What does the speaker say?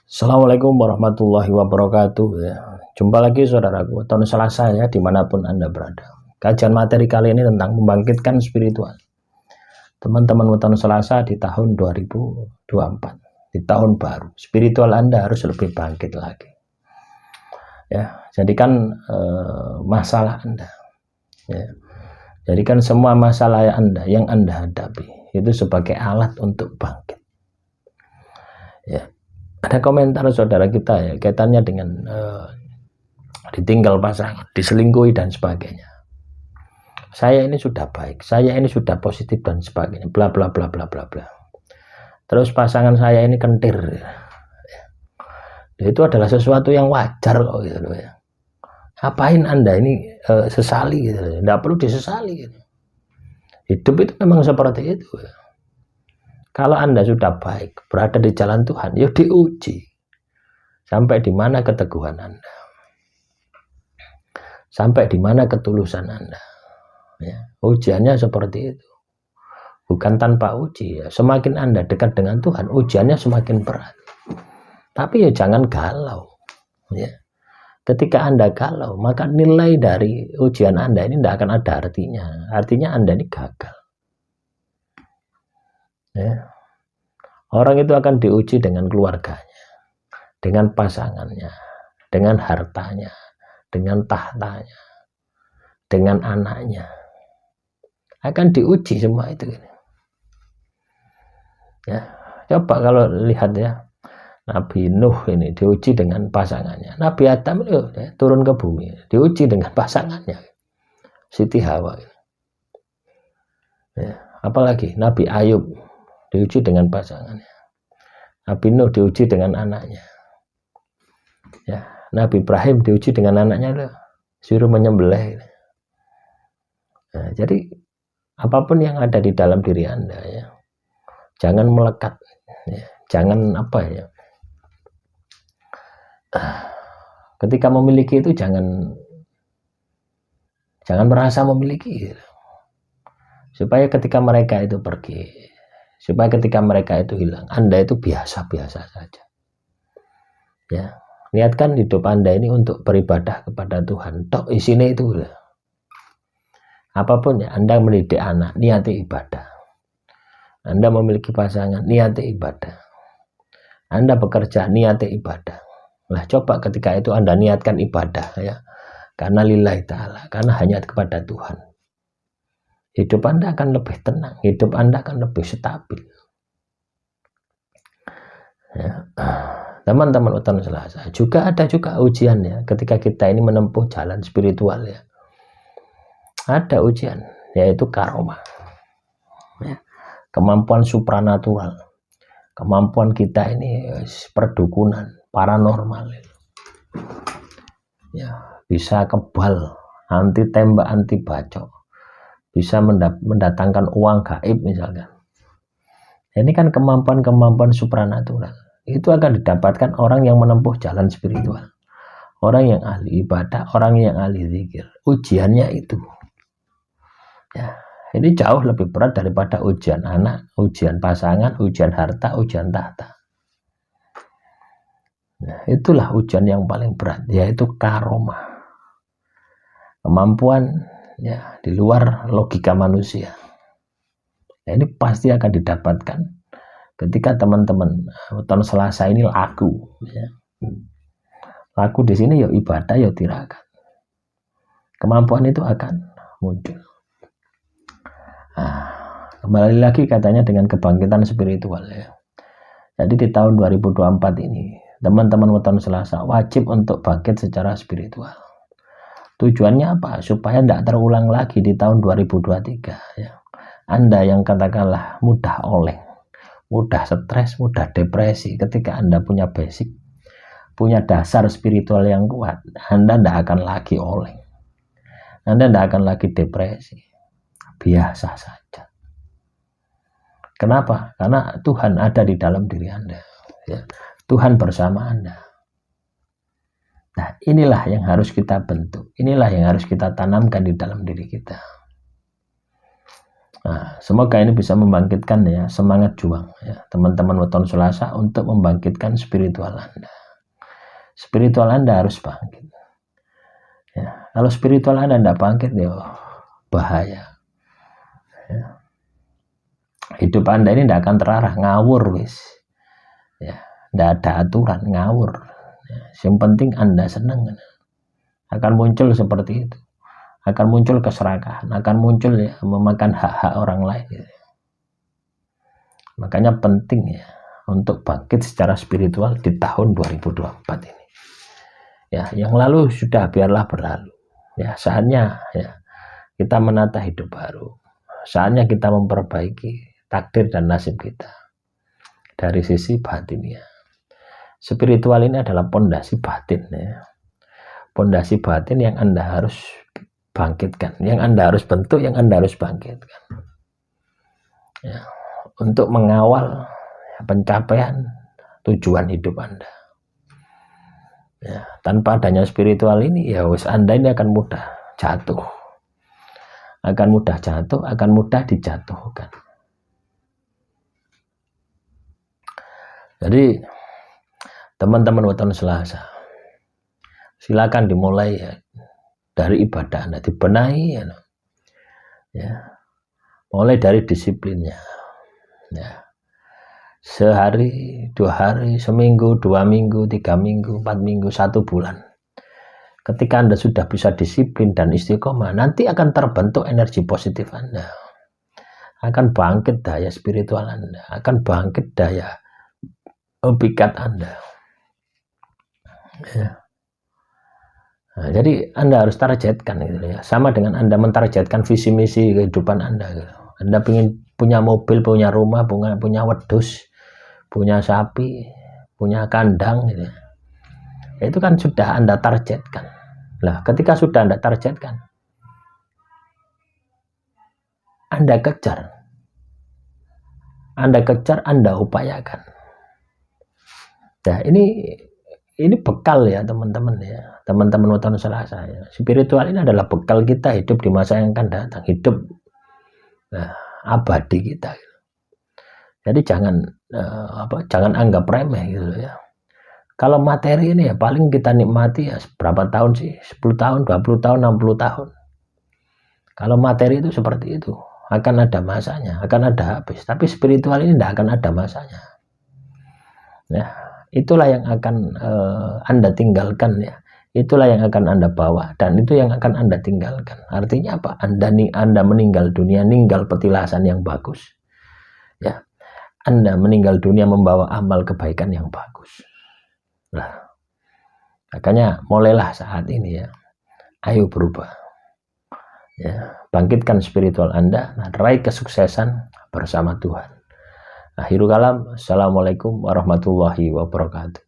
Assalamualaikum warahmatullahi wabarakatuh ya. Jumpa lagi saudaraku tahun Selasa ya dimanapun Anda berada. Kajian materi kali ini tentang membangkitkan spiritual. Teman-teman tahun Selasa di tahun 2024, di tahun baru. Spiritual Anda harus lebih bangkit lagi. Ya, jadikan masalah Anda. Ya. Jadikan semua masalah Anda yang Anda hadapi itu sebagai alat untuk bangkit. Ya. Ada komentar saudara kita ya kaitannya dengan ditinggal pasangan, diselingkuhi dan sebagainya. Saya ini sudah baik, saya ini sudah positif dan sebagainya, bla bla bla bla bla bla. Terus pasangan saya ini kentir. Ya. Itu adalah sesuatu yang wajar kok gitu loh ya. Ngapain Anda ini sesali gitu, tidak perlu disesali gitu. Hidup itu memang seperti itu ya. Kalau Anda sudah baik, berada di jalan Tuhan, ya diuji. Sampai di mana keteguhan Anda? Sampai di mana ketulusan Anda? Ya, ujiannya seperti itu. Bukan tanpa uji. Ya. Semakin Anda dekat dengan Tuhan, ujiannya semakin berat. Tapi ya jangan galau. Ya. Ketika Anda galau, maka nilai dari ujian Anda ini tidak akan ada artinya. Artinya Anda ini gagal. Ya. Orang itu akan diuji dengan keluarganya, dengan pasangannya, dengan hartanya, dengan tahtanya, dengan anaknya. Akan diuji semua itu. Ya, coba kalau lihat ya, Nabi Nuh ini diuji dengan pasangannya. Nabi Adam itu ya, turun ke bumi, diuji dengan pasangannya, Siti Hawa. Ya, apalagi Nabi Ayub diuji dengan pasangannya. Nabi Nuh diuji dengan anaknya. Ya, Nabi Ibrahim diuji dengan anaknya, suruh menyembelih. Nah, jadi apapun yang ada di dalam diri Anda ya, jangan melekat, ya, jangan apa ya. Ketika memiliki itu jangan merasa memiliki. Gitu. Supaya ketika mereka itu pergi, supaya ketika mereka itu hilang, Anda itu biasa-biasa saja. Ya, niatkan hidup Anda ini untuk beribadah kepada Tuhan. Tok isinya itu lah. Apapun ya, Anda mendidik anak, niati ibadah. Anda memiliki pasangan, niati ibadah. Anda bekerja, niati ibadah. Nah, coba ketika itu Anda niatkan ibadah ya, karena lillahi ta'ala, karena hanya kepada Tuhan. Hidup Anda akan lebih tenang, hidup Anda akan lebih stabil. Ya. Teman-teman utan Selasa, juga ada juga ujian ya, ketika kita ini menempuh jalan spiritual ya. Ada ujian, yaitu karomah. Ya. Kemampuan supranatural. Kemampuan kita ini perdukunan, paranormal. Ya, bisa kebal, anti tembak, anti bacok. Bisa mendatangkan uang gaib misalkan. Ini kan kemampuan-kemampuan supranatural. Itu akan didapatkan orang yang menempuh jalan spiritual. Orang yang ahli ibadah, orang yang ahli zikir. Ujiannya itu. Ya, ini jauh lebih berat daripada ujian anak, ujian pasangan, ujian harta, ujian tahta. Nah, itulah ujian yang paling berat, yaitu karomah. Kemampuan ya di luar logika manusia. Nah, ini pasti akan didapatkan ketika teman-teman tahun Selasa ini laku. Ya. Laku di sini ya ibadah ya tirakat. Kemampuan itu akan muncul. Nah, kembali lagi katanya dengan kebangkitan spiritual ya. Jadi di tahun 2024 ini teman-teman weton Selasa wajib untuk bangkit secara spiritual. Tujuannya apa? Supaya tidak terulang lagi di tahun 2023 ya. Anda yang katakanlah mudah oleng, mudah stres, mudah depresi, ketika Anda punya basic, punya dasar spiritual yang kuat, Anda tidak akan lagi oleng. Anda tidak akan lagi depresi. Biasa saja. Kenapa? Karena Tuhan ada di dalam diri Anda. Ya. Tuhan bersama Anda. Nah, inilah yang harus kita bentuk. Inilah yang harus kita tanamkan di dalam diri kita. Nah, semoga ini bisa membangkitkan ya semangat juang ya teman-teman weton Selasa untuk membangkitkan spiritual Anda. Spiritual Anda harus bangkit. Ya, kalau spiritual Anda tidak bangkit ya bahaya. Ya. Hidup Anda ini tidak akan terarah, ngawur wis. Ya, tidak ada aturan, ngawur. Ya, yang penting Anda senang. Akan muncul seperti itu. Akan muncul keserakahan, akan muncul ya memakan hak-hak orang lain. Ya. Makanya penting ya untuk bangkit secara spiritual di tahun 2024 ini. Ya, yang lalu sudah biarlah berlalu. Ya, saatnya ya kita menata hidup baru. Saatnya kita memperbaiki takdir dan nasib kita dari sisi batin ya. Spiritual ini adalah pondasi batin ya. Pondasi batin yang Anda harus bangkitkan, yang Anda harus bentuk, yang Anda harus bangkitkan. Ya, untuk mengawal pencapaian tujuan hidup Anda. Ya, tanpa adanya spiritual ini ya Anda ini akan mudah jatuh. Akan mudah jatuh, akan mudah dijatuhkan. Jadi teman-teman weton Selasa, silakan dimulai ya dari ibadah Anda, dibenahi ya. Mulai dari disiplinnya. Ya. Sehari, 2 hari, seminggu, 2 minggu, 3 minggu, 4 minggu, 1 bulan. Ketika Anda sudah bisa disiplin dan istiqomah, nanti akan terbentuk energi positif Anda. Akan bangkit daya spiritual Anda, akan bangkit daya pikat Anda. Ya. Nah, jadi Anda harus targetkan gitu ya. Sama dengan Anda mentargetkan visi misi kehidupan Anda gitu. Anda ingin punya mobil, punya rumah, punya wedhus, punya sapi, punya kandang gitu. Itu kan sudah Anda targetkan. Nah, ketika sudah Anda targetkan, Anda kejar, Anda upayakan. Nah, ini bekal ya teman-teman ya, teman-teman weton Selasa ya. Spiritual ini adalah bekal kita hidup di masa yang akan datang, hidup abadi kita. Jadi jangan anggap remeh gitu ya. Kalau materi ini ya paling kita nikmati ya berapa tahun sih? 10 tahun, 20 tahun, 60 tahun. Kalau materi itu seperti itu, akan ada masanya, akan ada habis. Tapi spiritual ini tidak akan ada masanya. Ya, itulah yang akan Anda tinggalkan ya. Itulah yang akan Anda bawa dan itu yang akan Anda tinggalkan. Artinya apa? Anda meninggal dunia, meninggal petilasan yang bagus. Ya. Anda meninggal dunia membawa amal kebaikan yang bagus. Nah, makanya mulailah saat ini ya. Ayo berubah. Ya, bangkitkan spiritual Anda, raih kesuksesan bersama Tuhan. Akhirul kalam, assalamualaikum warahmatullahi wabarakatuh.